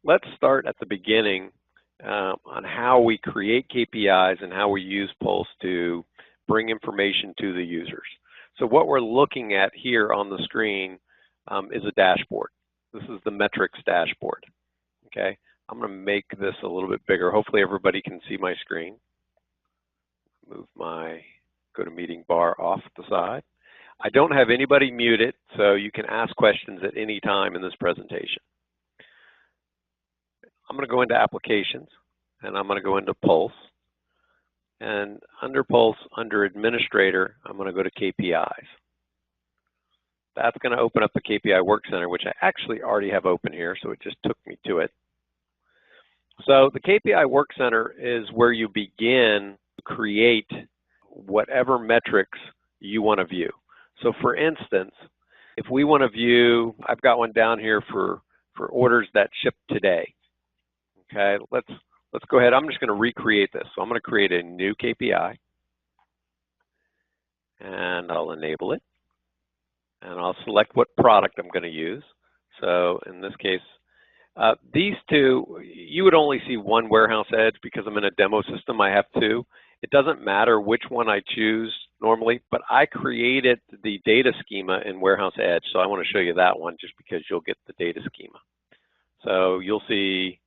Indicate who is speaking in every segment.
Speaker 1: let's start at the beginning on how we create KPIs and how we use Pulse to bring information to the users. So what we're looking at here on the screen is a dashboard. This is the metrics dashboard. Okay, I'm going to make this a little bit bigger. Hopefully everybody can see my screen. Move my GoToMeeting bar off the side. I don't have anybody muted, so you can ask questions at any time in this presentation. I'm going to go into Applications, and I'm going to go into Pulse. And under Pulse, under Administrator, I'm going to go to KPIs. That's going to open up the KPI Work Center, which I actually already have open here, so it just took me to it. So the KPI Work Center is where you begin to create whatever metrics you want to view. So for instance, if we want to view, I've got one down here for orders that ship today. Okay, let's go ahead. I'm just going to recreate this. So I'm going to create a new KPI, and I'll enable it, and I'll select what product I'm going to use. So in this case, these two, you would only see one warehouse edge because I'm in a demo system. I have two. It doesn't matter which one I choose normally, but I created the data schema in Warehouse Edge, so I want to show you that one just because you'll get the data schema. So you'll see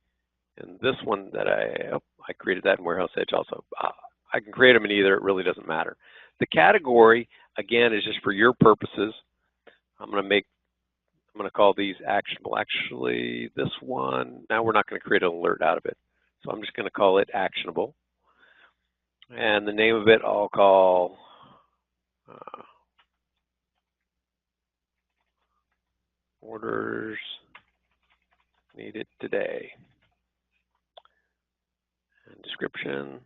Speaker 1: in this one that I created that in Warehouse Edge also. I can create them in either, it really doesn't matter. The category, again, is just for your purposes. I'm going to call these actionable. Actually, this one, now we're not going to create an alert out of it. So I'm just going to call it actionable. And the name of it I'll call orders needed today. And description,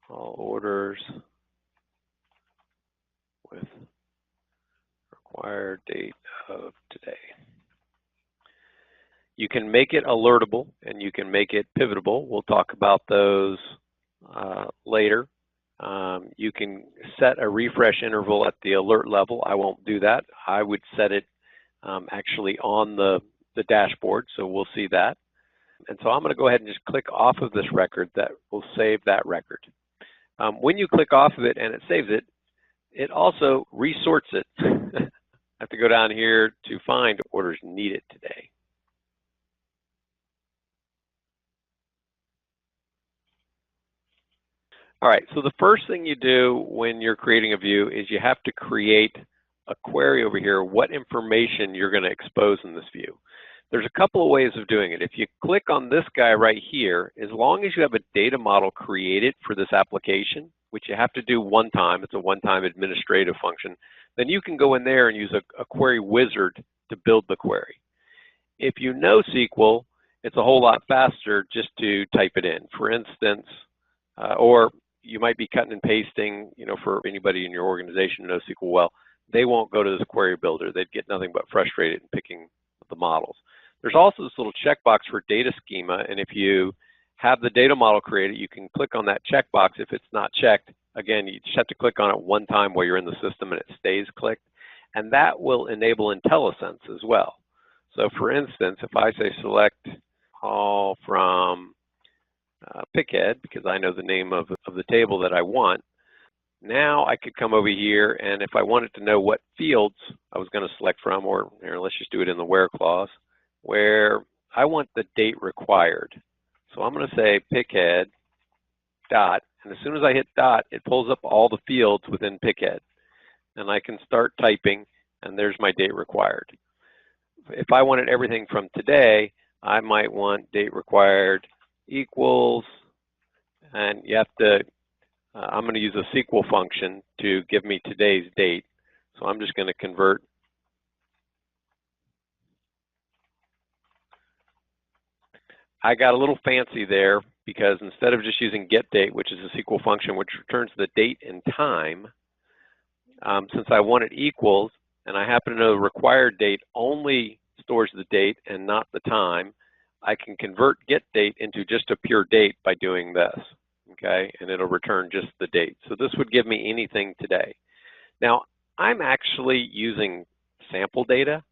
Speaker 1: all orders with required date of today. You can make it alertable and you can make it pivotable. We'll talk about those later. You can set a refresh interval at the alert level. I won't do that. I would set it actually on the dashboard, so we'll see that. And so I'm going to go ahead and just click off of this record. That will save that record. When you click off of it and it saves it, it also resorts it. I have to go down here to find orders needed today. All right, so the first thing you do when you're creating a view is you have to create a query over here, what information you're going to expose in this view. There's a couple of ways of doing it. If you click on this guy right here, as long as you have a data model created for this application, which you have to do one time, it's a one-time administrative function, then you can go in there and use a query wizard to build the query. If you know SQL, it's a whole lot faster just to type it in. For instance, or you might be cutting and pasting, for anybody in your organization who knows SQL well, they won't go to this query builder. They'd get nothing but frustrated in picking the models. There's also this little checkbox for data schema, and if you have the data model created, you can click on that checkbox. If it's not checked, again, you just have to click on it one time while you're in the system and it stays clicked, and that will enable IntelliSense as well. So for instance, if I say select all from pickhead, because I know the name of the table that I want, now I could come over here, and if I wanted to know what fields I was going to select from, or here, let's just do it in the where clause, where I want the date required. So I'm going to say pickhead dot, and as soon as I hit dot, it pulls up all the fields within pickhead. And I can start typing, and there's my date required. If I wanted everything from today, I might want date required equals, and you have to, I'm going to use a SQL function to give me today's date. So I'm just going to convert I got a little fancy there because instead of just using getDate, which is a SQL function which returns the date and time, since I want it equals, and I happen to know the required date only stores the date and not the time, I can convert getDate into just a pure date by doing this, okay? And it'll return just the date. So this would give me anything today. Now, I'm actually using sample data.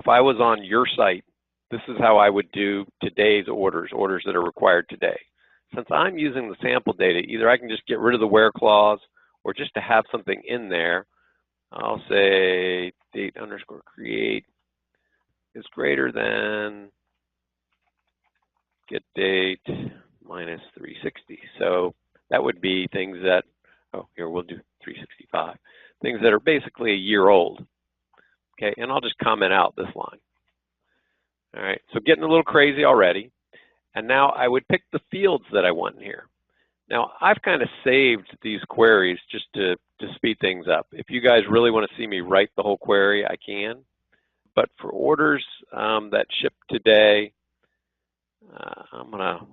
Speaker 1: If I was on your site this is how I would do today's orders that are required today. Since I'm using the sample data, either I can just get rid of the where clause, or just to have something in there, I'll say date underscore create is greater than get date minus 360. So that would be things that, oh, here we'll do 365, things that are basically a year old. Okay, and I'll just comment out this line. All right, so getting a little crazy already. And now I would pick the fields that I want in here. Now, I've kind of saved these queries just to speed things up. If you guys really want to see me write the whole query, I can. But for orders that ship today, I'm going to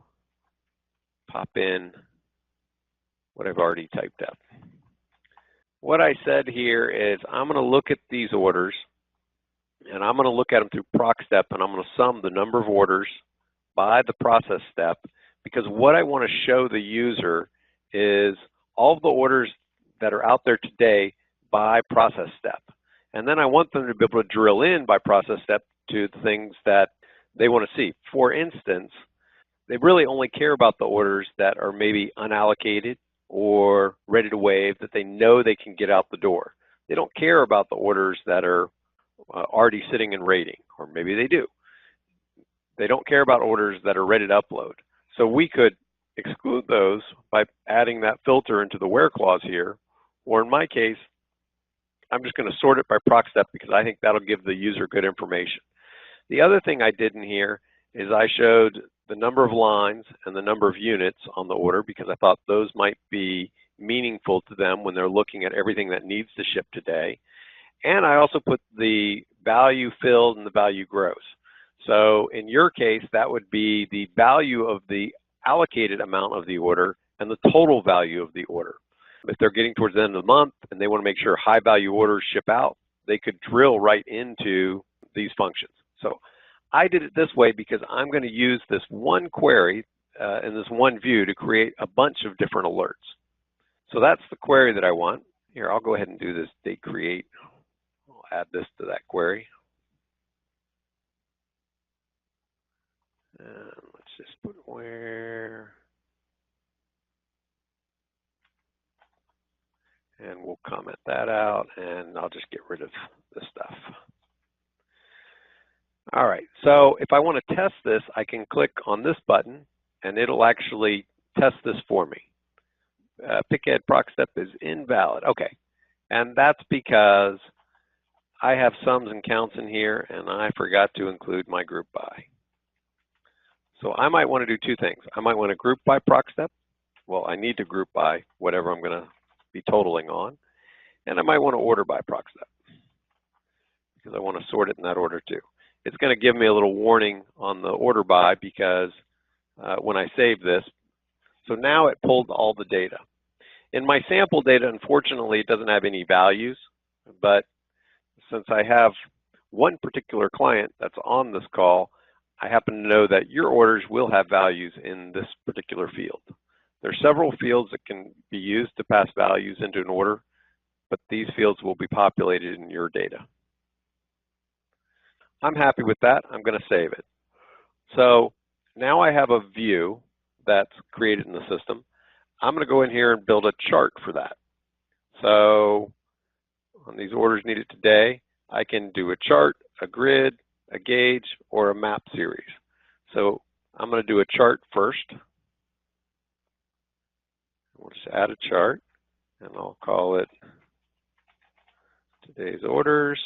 Speaker 1: pop in what I've already typed up. What I said here is I'm going to look at these orders, and I'm going to look at them through proc step, and I'm going to sum the number of orders by the process step, because what I want to show the user is all of the orders that are out there today by process step. And then I want them to be able to drill in by process step to the things that they want to see. For instance, they really only care about the orders that are maybe unallocated or ready to waive, that they know they can get out the door. They don't care about the orders that are already sitting in rating, or maybe they do. They don't care about orders that are ready to upload. So we could exclude those by adding that filter into the where clause here, or in my case, I'm just going to sort it by proc step because I think that'll give the user good information. The other thing I did in here is I showed the number of lines and the number of units on the order because I thought those might be meaningful to them when they're looking at everything that needs to ship today. And I also put the value filled and the value gross. So in your case, that would be the value of the allocated amount of the order and the total value of the order. If they're getting towards the end of the month and they want to make sure high value orders ship out, they could drill right into these functions. So I did it this way because I'm going to use this one query in this one view to create a bunch of different alerts. So that's the query that I want. Here, I'll go ahead and do this date create. I'll add this to that query. Let's just put where, and we'll comment that out, and I'll just get rid of this stuff. All right, so if I want to test this, I can click on this button, and it'll actually test this for me. Pick add proc step is invalid. Okay, and that's because I have sums and counts in here, and I forgot to include my group by. So I might want to do two things. I might want to group by proc step. Well, I need to group by whatever I'm going to be totaling on. And I might want to order by proc step because I want to sort it in that order too. It's going to give me a little warning on the order by because when I save this, so now it pulled all the data. In my sample data, unfortunately, it doesn't have any values, but since I have one particular client that's on this call, I happen to know that your orders will have values in this particular field. There are several fields that can be used to pass values into an order, but these fields will be populated in your data. I'm happy with that. I'm going to save it. So now I have a view that's created in the system. I'm going to go in here and build a chart for that. So on these orders needed today, I can do a chart, a grid, a gauge, or a map series. So I'm going to do a chart first. We'll just add a chart, and I'll call it today's orders.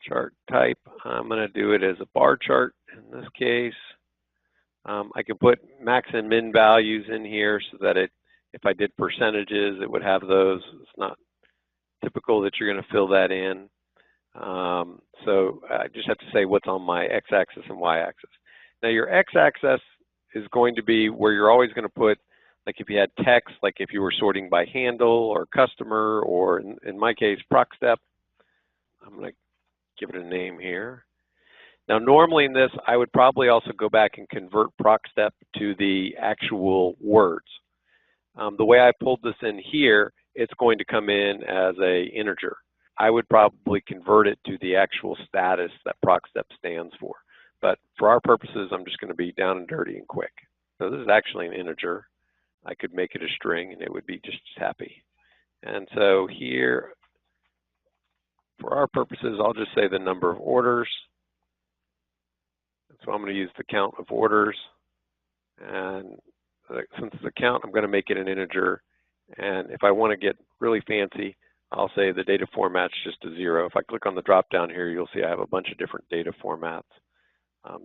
Speaker 1: Chart type, I'm going to do it as a bar chart in this case. I can put max and min values in here so that if I did percentages, it would have those. It's not typical that you're going to fill that in. So I just have to say what's on my x-axis and y-axis. Now your x-axis is going to be where you're always going to put, like if you had text, like if you were sorting by handle or customer, or in my case, proc step. I'm going to give it a name here. Now normally in this, I would probably also go back and convert proc step to the actual words. The way I pulled this in here, it's going to come in as an integer. I would probably convert it to the actual status that proc step stands for. But for our purposes, I'm just going to be down and dirty and quick. So this is actually an integer. I could make it a string and it would be just as happy. And so here, for our purposes, I'll just say the number of orders. So I'm going to use the count of orders. And since it's a count, I'm going to make it an integer. And if I want to get really fancy, I'll say the data format's just a 0. If I click on the drop down here, you'll see I have a bunch of different data formats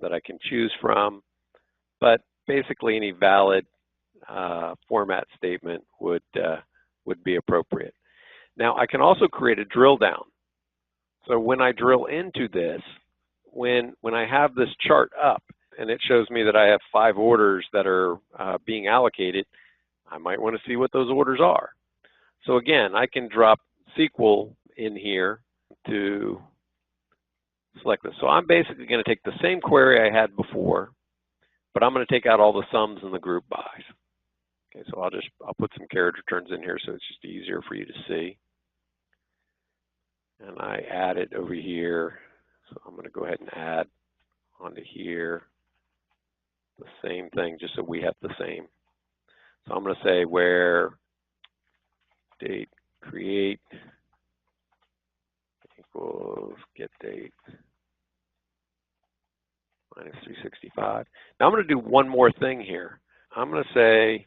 Speaker 1: that I can choose from. But basically, any valid format statement would be appropriate. Now, I can also create a drill down. So when I drill into this, when I have this chart up and it shows me that I have 5 orders that are being allocated, I might want to see what those orders are. So again, I can drop SQL in here to select this. So I'm basically going to take the same query I had before, but I'm going to take out all the sums and the group bys. Okay, so I'll put some carriage returns in here so it's just easier for you to see. And I add it over here. So I'm going to go ahead and add onto here the same thing, just so we have the same. So I'm going to say where date create equals get date minus 365. Now I'm going to do one more thing here. I'm going to say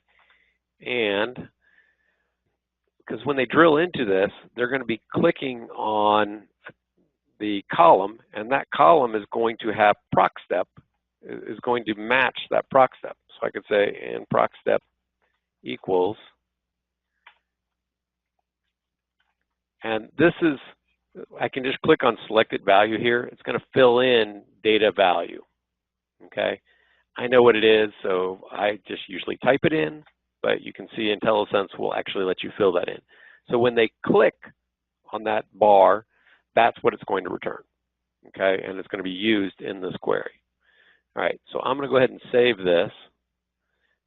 Speaker 1: and, because when they drill into this, they're going to be clicking on the column, and that column is going to have proc step, is going to match that proc step. So I could say and proc step equals, and this is, I can just click on selected value here. It's going to fill in data value, okay? I know what it is, so I just usually type it in, but you can see IntelliSense will actually let you fill that in. So when they click on that bar, that's what it's going to return, okay? And it's going to be used in this query. All right, so I'm going to go ahead and save this,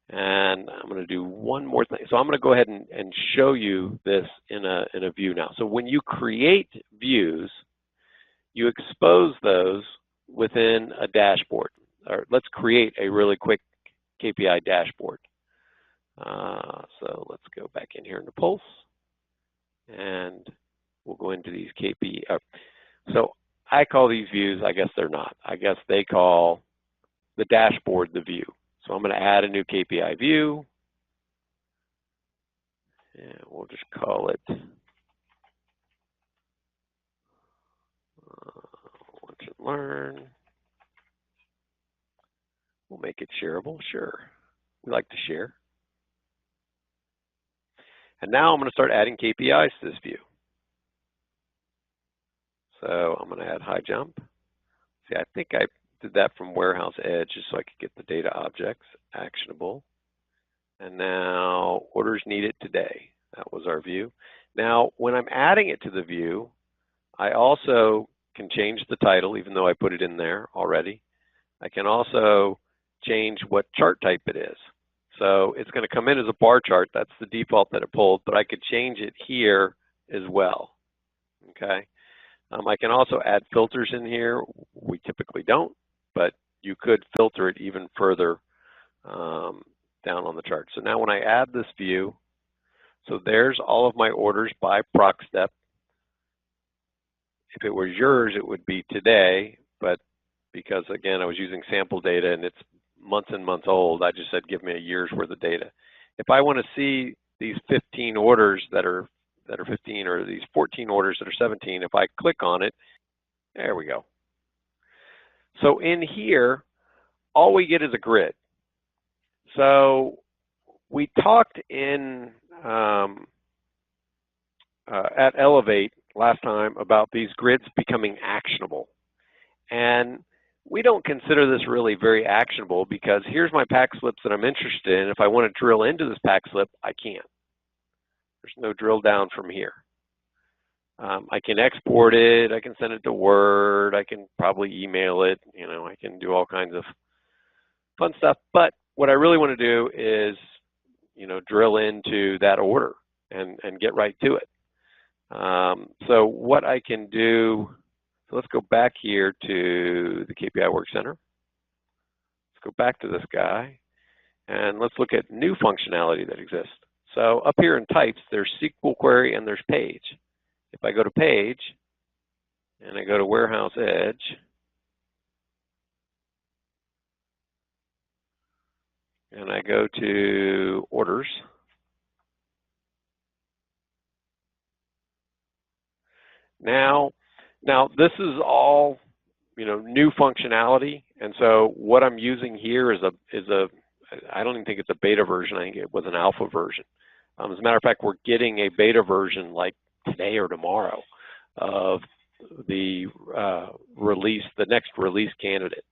Speaker 1: and I'm going to do one more thing. So I'm going to go ahead and show you this in a view now. So when you create views, you expose those within a dashboard. Or let's create a really quick KPI dashboard. So let's go back in here into Pulse, and we'll go into these KPI. So I call these views, I guess they're not. I guess they call the dashboard the view. So I'm going to add a new KPI view, and we'll just call it Watch and Learn. We'll make it shareable, sure. We like to share. And now I'm going to start adding KPIs to this view. So I'm going to add HighJump. See, I think I did that from Warehouse Edge just so I could get the data objects actionable. And now orders needed today. That was our view. Now, when I'm adding it to the view, I also can change the title, even though I put it in there already. I can also change what chart type it is. So it's going to come in as a bar chart. That's the default that it pulled, but I could change it here as well. Okay. I can also add filters in here. We typically don't, but you could filter it even further down on the chart. So now when I add this view, so there's all of my orders by proc step. If it was yours, it would be today, but because again, I was using sample data and it's months and months old, I just said, give me a year's worth of data. If I want to see these 15 orders that are 15 or these 14 orders that are 17, if I click on it, there we go. So in here, all we get is a grid. So we talked in at Elevate last time about these grids becoming actionable. And we don't consider this really very actionable because here's my pack slips that I'm interested in. If I want to drill into this pack slip, I can't. There's no drill down from here. I can export it. I can send it to Word. I can probably email it. You know, I can do all kinds of fun stuff. But what I really want to do is, you know, drill into that order and get right to it. So what I can do, so let's go back here to the KPI Work Center. Let's go back to this guy, and let's look at new functionality that exists. So up here in types, there's SQL query and there's page. If I go to page, and I go to Warehouse Edge, and I go to orders, now this is all new functionality, and so what I'm using here is a I don't even think it's a beta version. I think it was an alpha version. As a matter of fact, we're getting a beta version like today or tomorrow of the release, the next release candidate.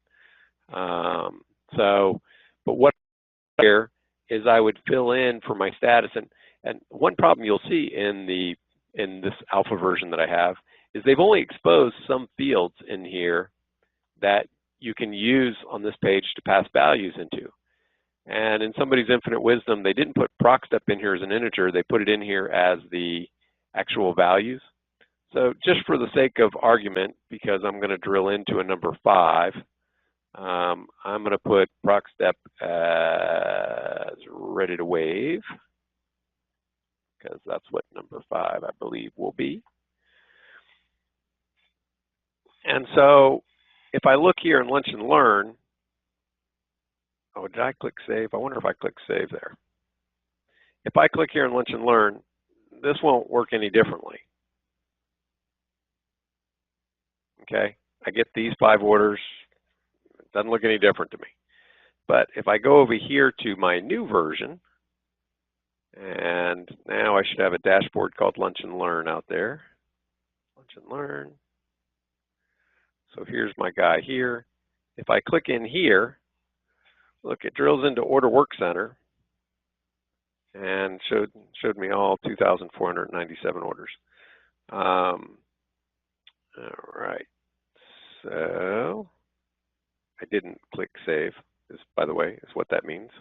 Speaker 1: But what here is I would fill in for my status, and one problem you'll see in this alpha version that I have is they've only exposed some fields in here that you can use on this page to pass values into. And in somebody's infinite wisdom, they didn't put proc step in here as an integer, they put it in here as the actual values. So just for the sake of argument, because I'm going to drill into a number 5, I'm going to put proc step as ready to wave, because that's what number 5, I believe, will be. And so if I look here in Lunch and Learn, oh, did I click save? I wonder if I click save there. If I click here in Lunch and Learn, this won't work any differently. Okay, I get these 5 orders. It doesn't look any different to me. But if I go over here to my new version, and now I should have a dashboard called Lunch and Learn out there. Lunch and Learn. So here's my guy here. If I click in here, look, it drills into Order Work Center and showed me all 2,497 orders. All right. So I didn't click save. This, by the way, is what that means.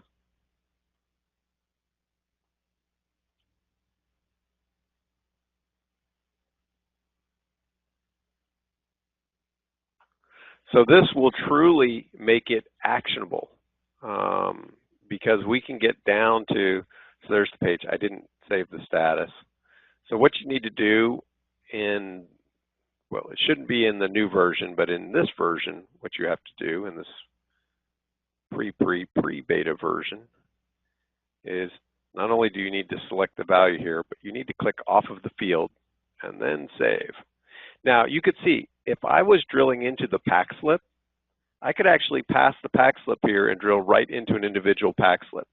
Speaker 1: So this will truly make it actionable, because we can get down to, so there's the page. I didn't save the status. So what you need to do in, well, it shouldn't be in the new version, but in this version, what you have to do in this pre-beta version is not only do you need to select the value here, but you need to click off of the field and then save. Now you could see if I was drilling into the pack slip, I could actually pass the pack slip here and drill right into an individual pack slip.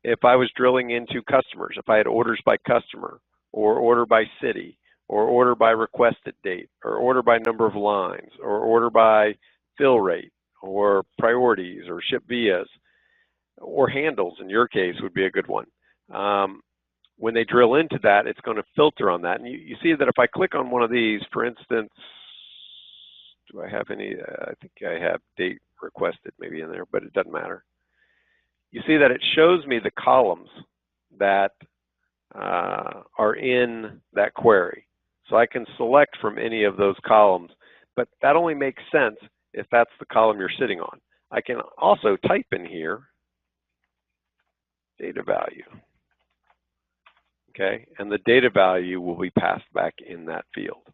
Speaker 1: If I was drilling into customers, if I had orders by customer or order by city or order by requested date or order by number of lines or order by fill rate or priorities or ship vias or handles, in your case, would be a good one. When they drill into that, it's going to filter on that. And you see that if I click on one of these, for instance, do I have any, I think I have date requested maybe in there, but it doesn't matter. You see that it shows me the columns that are in that query. So I can select from any of those columns, but that only makes sense if that's the column you're sitting on. I can also type in here data value. Okay, and the data value will be passed back in that field.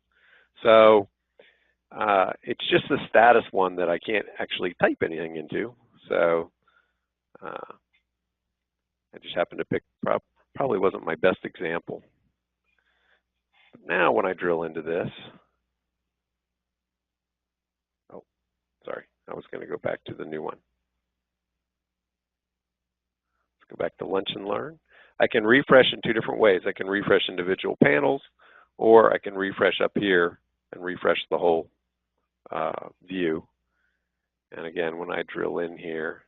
Speaker 1: So it's just the status one that I can't actually type anything into. So I just happened to pick, probably wasn't my best example. But now when I drill into this, oh, sorry, I was going to go back to the new one. Let's go back to Lunch and Learn. I can refresh in 2 different ways. I can refresh individual panels, or I can refresh up here and refresh the whole view. And again, when I drill in here,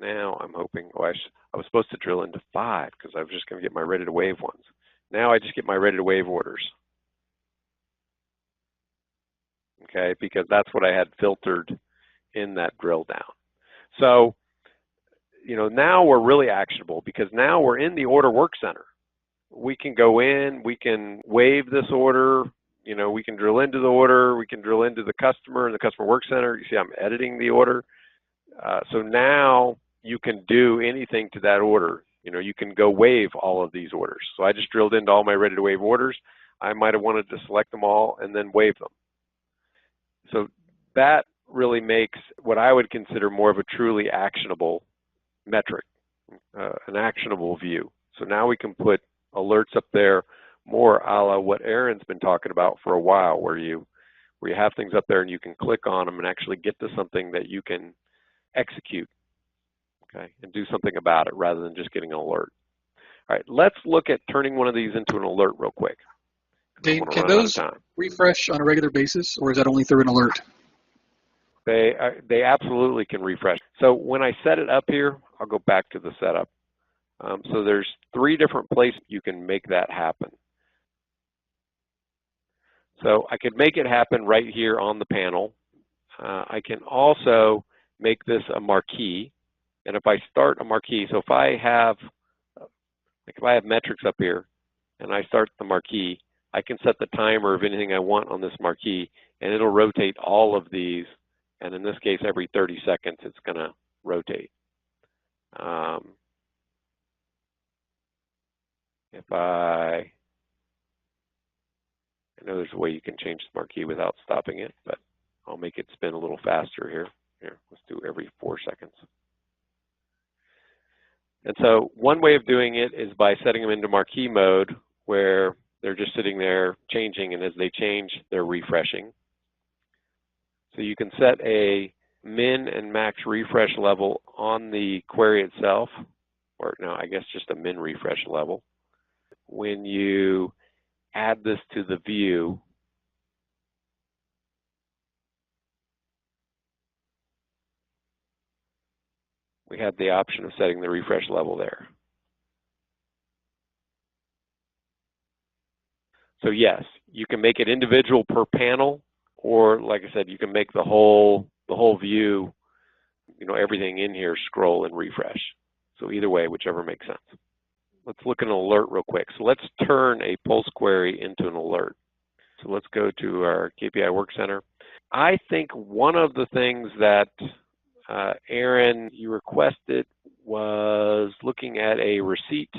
Speaker 1: now I'm hoping, oh, I was supposed to drill into 5 because I was just going to get my ready to wave ones. Now I just get my ready to wave orders. Okay, because that's what I had filtered in that drill down. So, you know, now we're really actionable because now we're in the Order Work Center. we can go in, we can waive this order, you know, we can drill into the order, we can drill into the customer and the customer work center. You see I'm editing the order. So now you can do anything to that order. You know, you can go waive all of these orders. So I just drilled into all my ready to waive orders. I might have wanted to select them all and then waive them. So that really makes what I would consider more of a truly actionable metric, an actionable view. So now we can put alerts up there more a la what Aaron's been talking about for a while, where you have things up there and you can click on them and actually get to something that you can execute, okay, and do something about it rather than just getting an alert. All right, let's look at turning one of these into an alert real quick.
Speaker 2: Dave, can those refresh on a regular basis, or is that only through an alert?
Speaker 1: They absolutely can refresh. So when I set it up here, I'll go back to the setup. So there's 3 different places you can make that happen. So I could make it happen right here on the panel. I can also make this a marquee. And if I start a marquee, so if I have metrics up here and I start the marquee, I can set the timer of anything I want on this marquee, and it'll rotate all of these. And in this case, every 30 seconds, it's going to rotate. If I know there's a way you can change the marquee without stopping it, but I'll make it spin a little faster here. Here, let's do every 4 seconds. And so one way of doing it is by setting them into marquee mode, where they're just sitting there changing, and as they change, they're refreshing. So you can set a min and max refresh level on the query itself, or no, I guess just a min refresh level. When you add this to the view, we have the option of setting the refresh level there. So yes, you can make it individual per panel, or like I said, you can make the whole view, you know, everything in here scroll and refresh. So either way, whichever makes sense. Let's look at an alert real quick. So let's turn a pulse query into an alert. So let's go to our KPI Work Center. I think one of the things that Aaron, you requested was looking at a receipt.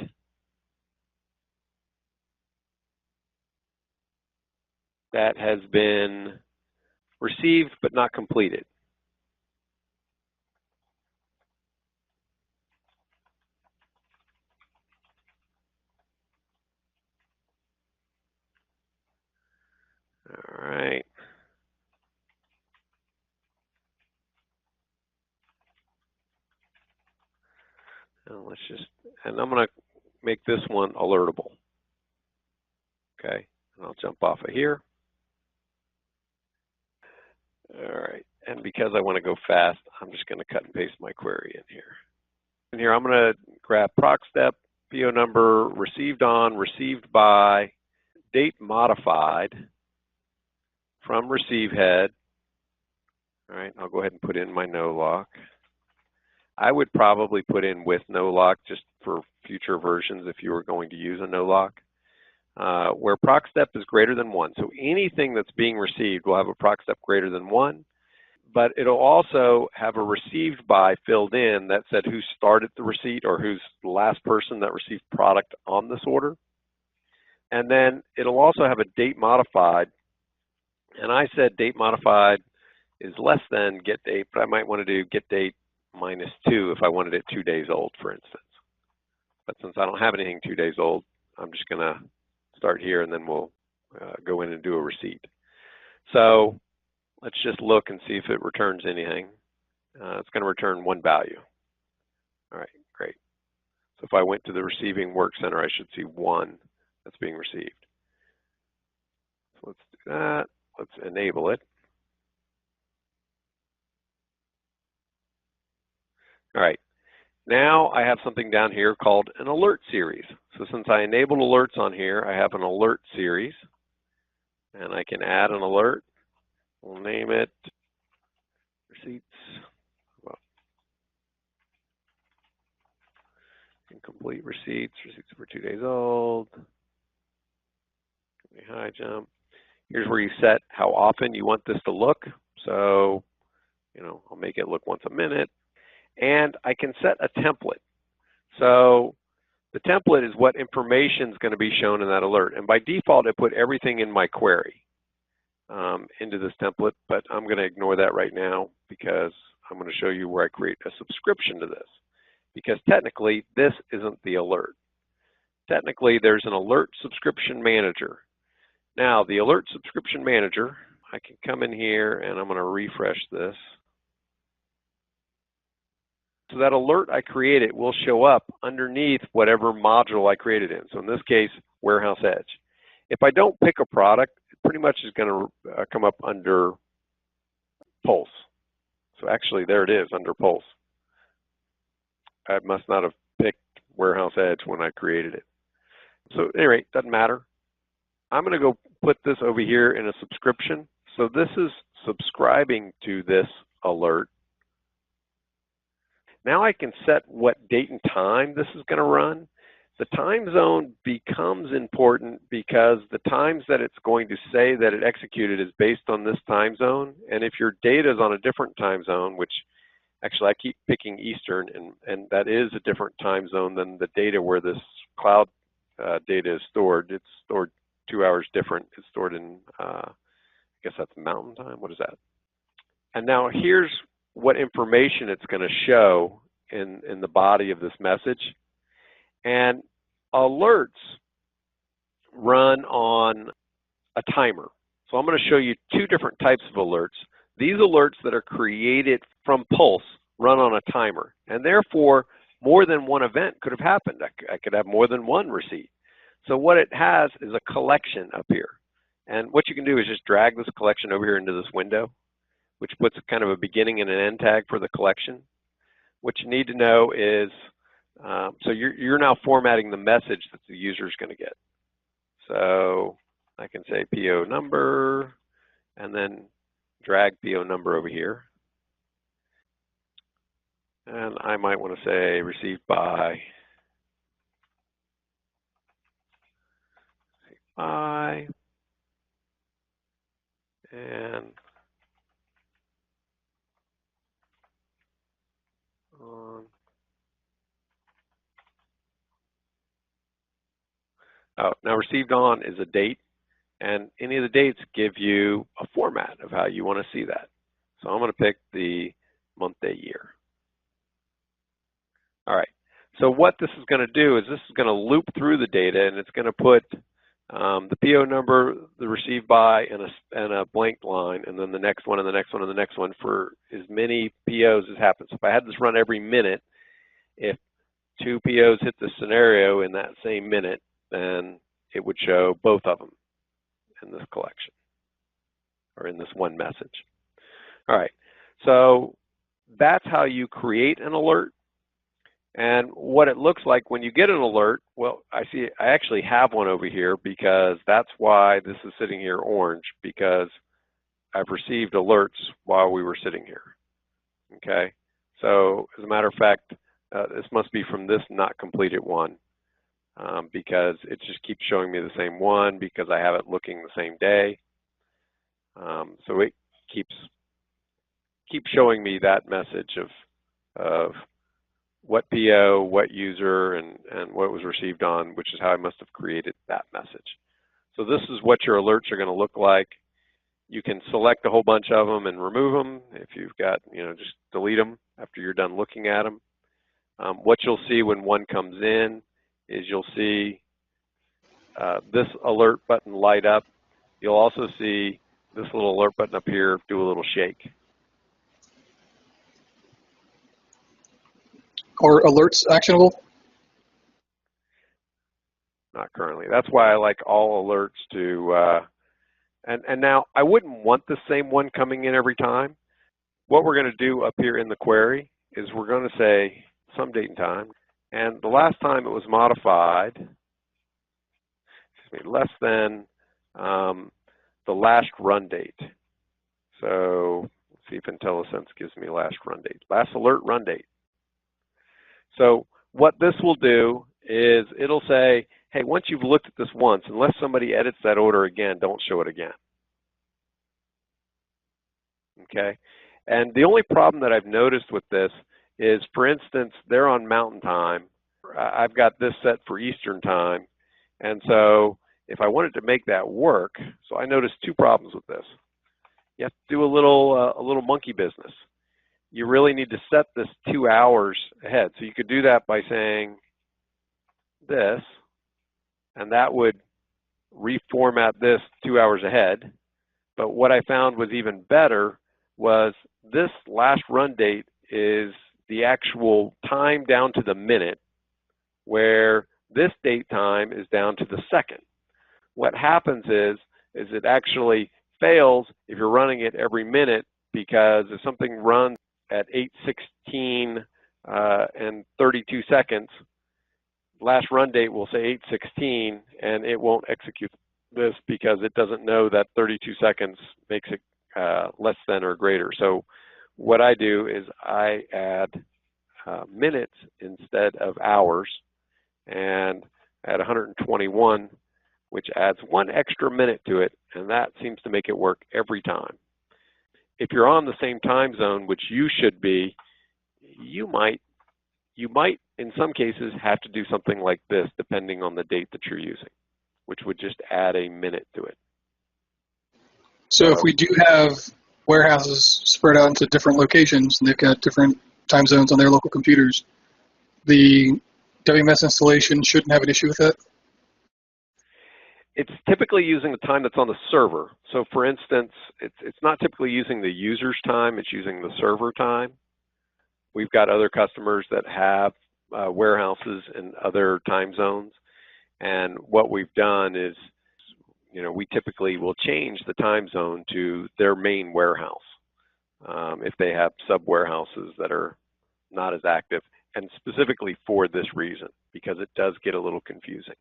Speaker 1: That has been received but not completed. All right. And I'm going to make this one alertable. Okay, and I'll jump off of here. All right, and because I want to go fast, I'm just going to cut and paste my query in here. And here I'm going to grab proc step, PO number, received on, received by, date modified from receive head. All right, I'll go ahead and put in my no lock. I would probably put in with no lock just for future versions if you were going to use a no lock. Where proc step is greater than 1. So anything that's being received will have a proc step greater than 1, but it'll also have a received by filled in that said who started the receipt or who's the last person that received product on this order. And then it'll also have a date modified, and I said date modified is less than get date, but I might want to do get date -2 if I wanted it 2 days old, for instance. But since I don't have anything 2 days old, I'm just going to start here and then we'll go in and do a receipt. So let's just look and see if it returns anything. It's going to return 1 value. All right, great. So if I went to the receiving work center, I should see 1 that's being received. So let's do that. Let's enable it. All right. Now I have something down here called an alert series. So since I enabled alerts on here, I have an alert series, and I can add an alert. We'll name it receipts. Well, Incomplete receipts. Receipts over 2 days old. HighJump. Here's where you set how often you want this to look. So, I'll make it look once a minute. And I can set a template. So the template is what information is going to be shown in that alert. And by default, I put everything in my query into this template, but I'm going to ignore that right now because I'm going to show you where I create a subscription to this. Because technically, this isn't the alert. Technically, there's an alert subscription manager. Now, the alert subscription manager, I can come in here and I'm going to refresh this. So that alert I created will show up underneath whatever module I created in. So in this case, Warehouse Edge. If I don't pick a product, it pretty much is going to come up under Pulse. So actually, there it is, under Pulse. I must not have picked Warehouse Edge when I created it. So at any rate, doesn't matter. I'm going to go put this over here in a subscription. So this is subscribing to this alert. Now I can set what date and time this is going to run. The time zone becomes important because the times that it's going to say that it executed is based on this time zone. And if your data is on a different time zone, which actually I keep picking Eastern, and that is a different time zone than the data where this cloud data is stored. It's stored 2 hours different. It's stored in, I guess that's Mountain Time. What is that? And now here's what information it's going to show in the body of this message. And alerts run on a timer. So I'm going to show you two different types of alerts. These alerts that are created from Pulse run on a timer. And therefore, more than one event could have happened. I could have more than one receipt. So what it has is a collection up here. And what you can do is just drag this collection over here into this window, which puts kind of a beginning and an end tag for the collection. What you need to know is, so you're now formatting the message that the user is going to get. So I can say PO number, and then drag PO number over here. And I might want to say received by, and on. Oh, now received on is a date, and any of the dates give you a format of how you want to see that. So I'm going to pick the month, day, year. All right, so what this is going to do is this is going to loop through the data, and it's going to put the PO number, the received by, and a blank line, and then the next one, and the next one, and the next one for as many POs as happens. If I had this run every minute, if 2 POs hit the scenario in that same minute, then it would show both of them in this collection, or in this one message. All right, so that's how you create an alert. And what it looks like when you get an alert, well, I actually have one over here because that's why this is sitting here orange, because I've received alerts while we were sitting here. Okay, so as a matter of fact, this must be from this not completed one, because it just keeps showing me the same one because I have it looking the same day. So it keeps showing me that message of what PO, what user, and what was received on, which is how I must have created that message. So this is what your alerts are going to look like. You can select a whole bunch of them and remove them. If you've got, just delete them after you're done looking at them. What you'll see when one comes in is you'll see this alert button light up. You'll also see this little alert button up here do a little shake.
Speaker 2: Are alerts actionable?
Speaker 1: Not currently. That's why I like all alerts to, and now I wouldn't want the same one coming in every time. What we're going to do up here in the query is we're going to say some date and time, and the last time it was modified, less than the last run date. So let's see if IntelliSense gives me last run date, last alert run date. So what this will do is it'll say, hey, once you've looked at this once, unless somebody edits that order again, don't show it again. Okay? And the only problem that I've noticed with this is, for instance, they're on Mountain Time. I've got this set for Eastern Time. And so if I wanted to make that work, so I noticed two problems with this. You have to do a little monkey business. You really need to set this 2 hours ahead. So you could do that by saying this, and that would reformat this 2 hours ahead. But what I found was even better was this last run date is the actual time down to the minute, where this date time is down to the second. What happens is it actually fails if you're running it every minute, because if something runs at 8:16 and 32 seconds, last run date will say 8:16, and it won't execute this because it doesn't know that 32 seconds makes it less than or greater. So what I do is I add minutes instead of hours, and at 121, which adds 1 extra minute to it, and that seems to make it work every time. If you're on the same time zone, which you should be, you might in some cases have to do something like this depending on the date that you're using, which would just add a minute to it.
Speaker 2: So if we do have warehouses spread out into different locations and they've got different time zones on their local computers, the WMS installation shouldn't have an issue with that?
Speaker 1: It's typically using the time that's on the server. So for instance, it's not typically using the user's time, it's using the server time. We've got other customers that have warehouses in other time zones. And what we've done is, we typically will change the time zone to their main warehouse if they have sub-warehouses that are not as active, and specifically for this reason, because it does get a little confusing.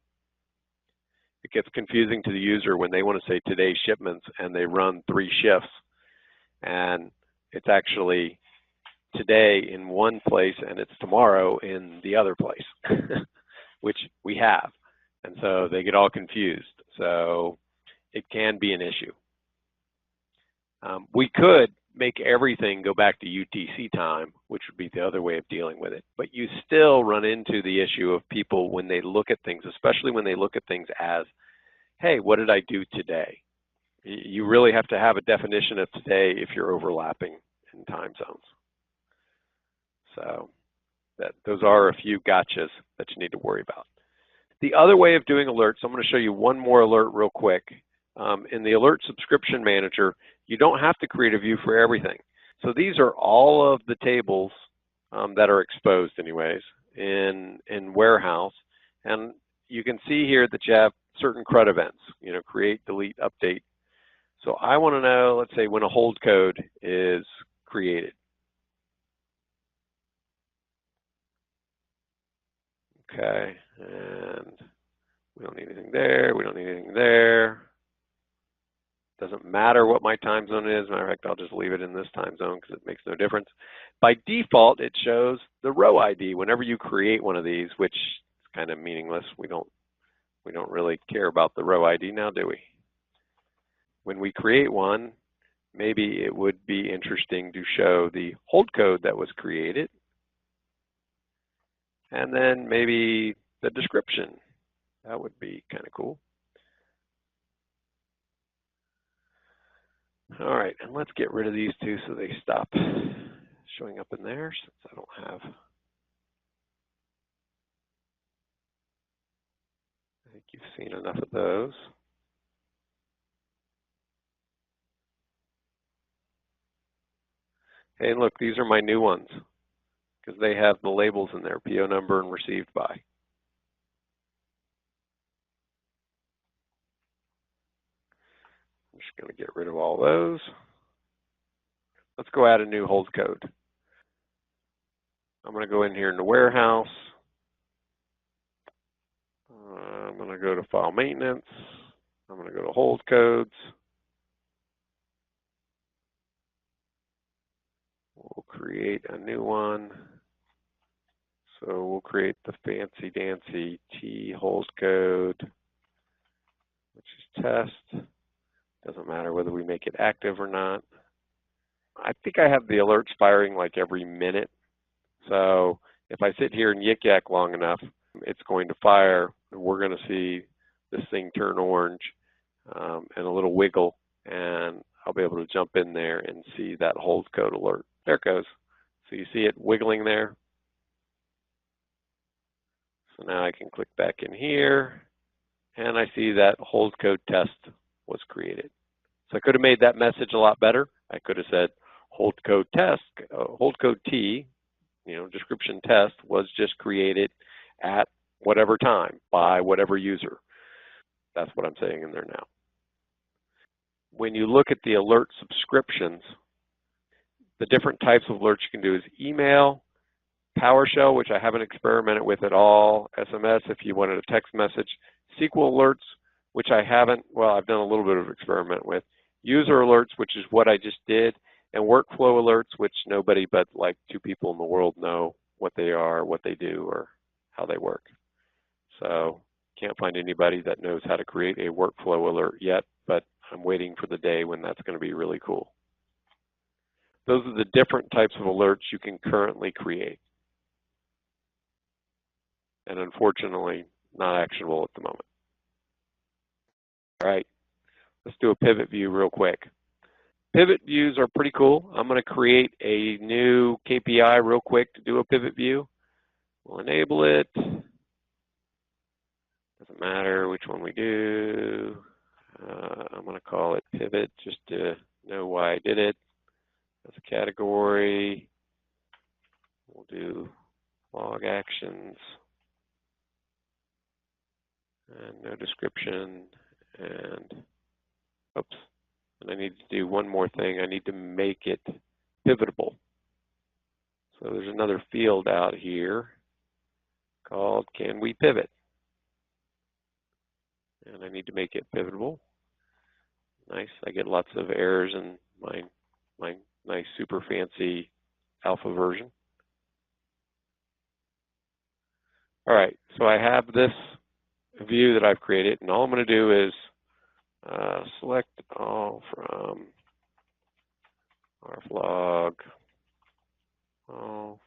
Speaker 1: It gets confusing to the user when they want to say today's shipments and they run 3 shifts, and it's actually today in one place and it's tomorrow in the other place, which we have. And so they get all confused. So it can be an issue. We could make everything go back to UTC time, which would be the other way of dealing with it. But you still run into the issue of people when they look at things, especially when they look at things as, hey, what did I do today? You really have to have a definition of today if you're overlapping in time zones. So those are a few gotchas that you need to worry about. The other way of doing alerts, I'm going to show you one more alert real quick. In the Alert Subscription Manager, you don't have to create a view for everything. So these are all of the tables that are exposed anyways in Warehouse. And you can see here that you have certain CRUD events, create, delete, update. So I want to know, let's say, when a hold code is created. Okay, and we don't need anything there, we don't need anything there. Doesn't matter what my time zone is. Matter of fact, I'll just leave it in this time zone because it makes no difference. By default, it shows the row ID whenever you create one of these, which is kind of meaningless. We don't really care about the row ID now, do we? When we create one, maybe it would be interesting to show the hold code that was created, and then maybe the description. That would be kind of cool. All right, and let's get rid of these two so they stop showing up in there, since I don't have. I think you've seen enough of those. Hey, and look, these are my new ones because they have the labels in there, PO number and received by. I'm just going to get rid of all those. Let's go add a new hold code. I'm going to go in here in the warehouse. I'm going to go to file maintenance. I'm going to go to hold codes. We'll create a new one. So we'll create the fancy dancy T hold code, which is test. Doesn't matter whether we make it active or not. I think I have the alerts firing like every minute. So if I sit here and yik yak long enough, it's going to fire. We're going to see this thing turn orange and a little wiggle, and I'll be able to jump in there and see that hold code alert. There it goes. So you see it wiggling there. So now I can click back in here, and I see that hold code test was created. So I could have made that message a lot better. I could have said hold code test, hold code T, description test was just created at whatever time by whatever user. That's what I'm saying in there now. When you look at the alert subscriptions, the different types of alerts you can do is email, PowerShell, which I haven't experimented with at all, SMS if you wanted a text message, SQL alerts, which I haven't, well, I've done a little bit of experiment with, user alerts, which is what I just did, and workflow alerts, which nobody but like 2 people in the world know what they are, what they do, or how they work. So can't find anybody that knows how to create a workflow alert yet, but I'm waiting for the day when that's going to be really cool. Those are the different types of alerts you can currently create. And unfortunately, not actionable at the moment. All right, let's do a pivot view real quick. Pivot views are pretty cool. I'm going to create a new KPI real quick to do a pivot view. We'll enable it. Doesn't matter which one we do. I'm going to call it pivot just to know why I did it. As a category, we'll do log actions and no description, and oops. And I need to do one more thing. I need to make it pivotable. So there's another field out here called can we pivot? And I need to make it pivotable. Nice. I get lots of errors in my nice super fancy alpha version. All right, so I have this view that I've created, and all I'm going to do is select all from rflog, all,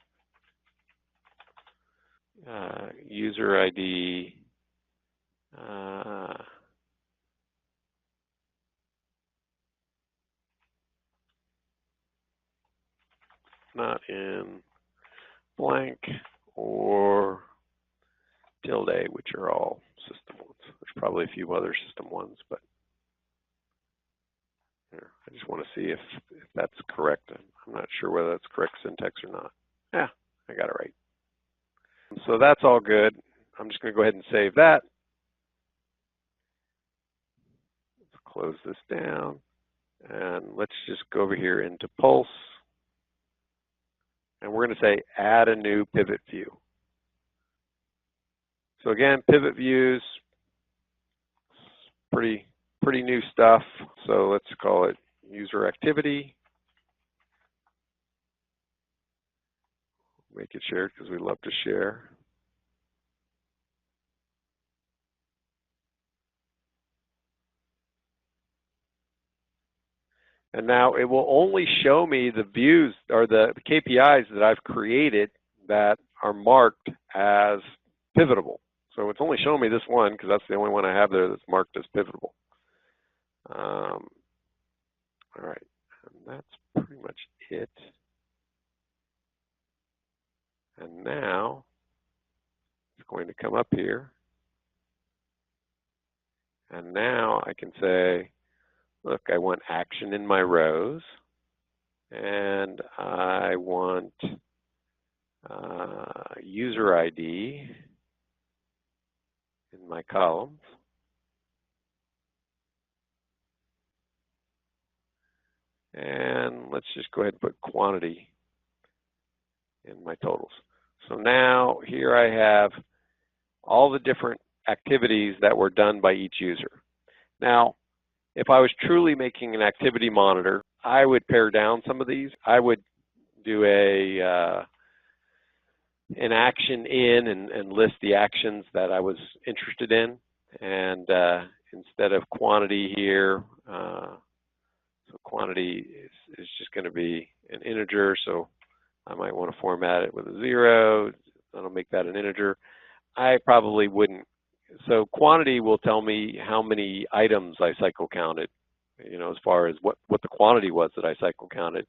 Speaker 1: user ID, not in blank or tilde, which are all system ones. There's probably a few other system ones, but here, I just want to see if that's correct. I'm not sure whether that's correct syntax or not. Yeah, I got it right. So that's all good. I'm just going to go ahead and save that. Let's close this down. And let's just go over here into Pulse. And we're going to say add a new pivot view. So again, pivot views, pretty new stuff. So let's call it user activity. Make it shared because we love to share. And now it will only show me the views or the KPIs that I've created that are marked as pivotable. So it's only showing me this one because that's the only one I have there that's marked as pivotable. All right, and that's pretty much it. And now it's going to come up here. And now I can say, look, I want action in my rows, and I want user ID in my columns. And let's just go ahead and put quantity in my totals. So now here I have all the different activities that were done by each user. Now, if I was truly making an activity monitor, I would pare down some of these. I would do a an action in and list the actions that I was interested in. And instead of quantity here, so quantity is just going to be an integer, so I might want to format it with a 0. That'll make that an integer. I probably wouldn't. So quantity will tell me how many items I cycle counted, you know, as far as what the quantity was that I cycle counted.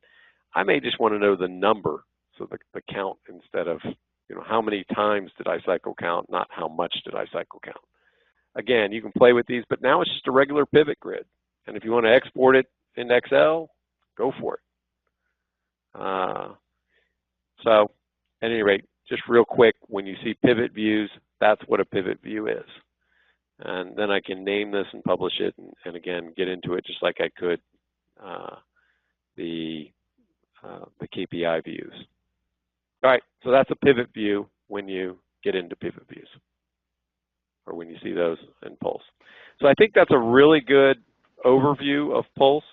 Speaker 1: I may just want to know the number, so the count instead of, you know, how many times did I cycle count, not how much did I cycle count. Again, you can play with these, but now it's just a regular pivot grid. And if you want to export it into Excel, go for it. So at any rate, just real quick, when you see pivot views, that's what a pivot view is. And then I can name this and publish it, and again, get into it just like I could the KPI views. All right, so that's a pivot view when you get into pivot views, or when you see those in Pulse. So I think that's a really good overview of Pulse,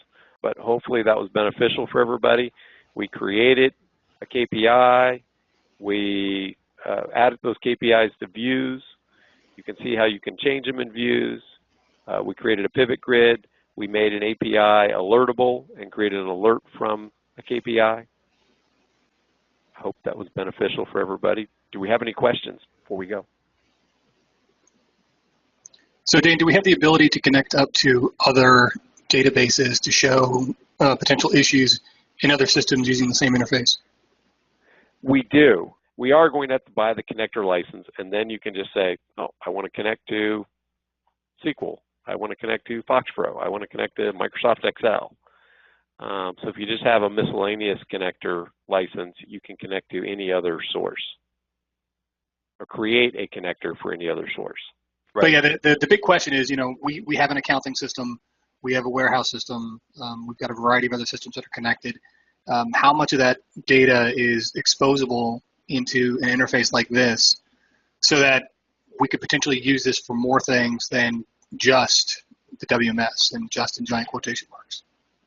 Speaker 1: but hopefully that was beneficial for everybody. We created a KPI. We added those KPIs to views. You can see how you can change them in views. We created a pivot grid. We made an API alertable and created an alert from a KPI. I hope that was beneficial for everybody. Do we have any questions before we go?
Speaker 2: So Dane, do we have the ability to connect up to other databases to show potential issues in other systems using the same interface?
Speaker 1: We do. We are going to have to buy the connector license, and then you can just say, oh, I want to connect to SQL. I want to connect to FoxPro. I want to connect to Microsoft Excel. So if you just have a miscellaneous connector license, you can connect to any other source or create a connector for any other source.
Speaker 2: Right. But yeah, the big question is, you know, we have an accounting system, we have a warehouse system, we've got a variety of other systems that are connected. How much of that data is exposable into an interface like this so that we could potentially use this for more things than just the WMS and just in giant quotation marks?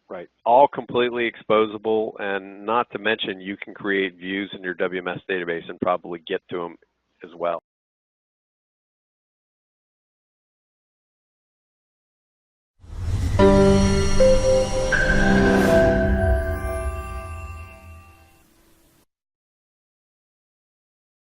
Speaker 1: Right. All completely exposable, and not to mention you can create views in your WMS database and probably get to them as well.